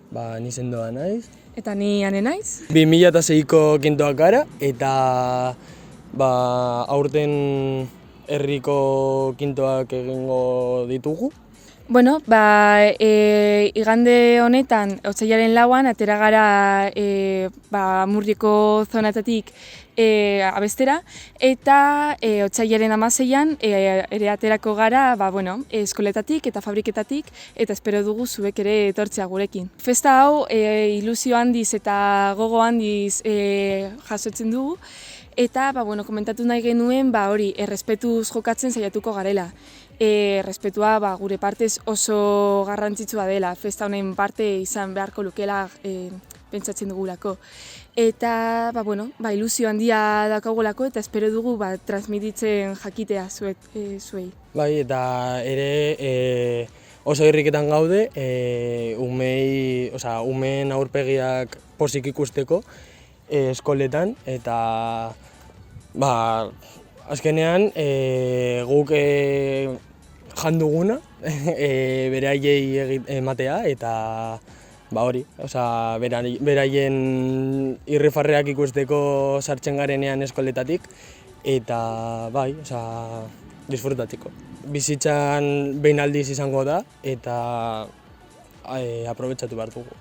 Ni sendoa naiz. Eta ni Ane naiz. 2006ko kintoak gara, eta aurten herriko kintoak egingo ditugu. Bueno, igande honetan, otsailaren 4an, atera gara Murrieko zonatatik abestera, eta otsailaren 16an ere aterako gara eskoletatik eta fabriketatik, eta espero dugu zuek ere etortzea gurekin. Festa hau ilusio handiz eta gogo handiz jasotzen dugu, eta komentatu nahi genuen errespetuz jokatzen saiatuko garela. Errespetua gure partez oso garrantzitsua dela, festa honen parte izan beharko lukela pentsatzen dugulako. Eta ilusio handia daukagulako eta espero dugu transmititzen jakitea zuei. Bai, eta ere oso irriketan gaude, umeen aurpegiak pozik ikusteko eskoletan, eta azkenean guk janduguna beraiei ematea, eta beraien irrifarreak ikusteko sartzen garenean eskoletatik, eta disfrutatzeko. Bizitzan behin aldiz izango da, eta aprobetxatu behar dugu.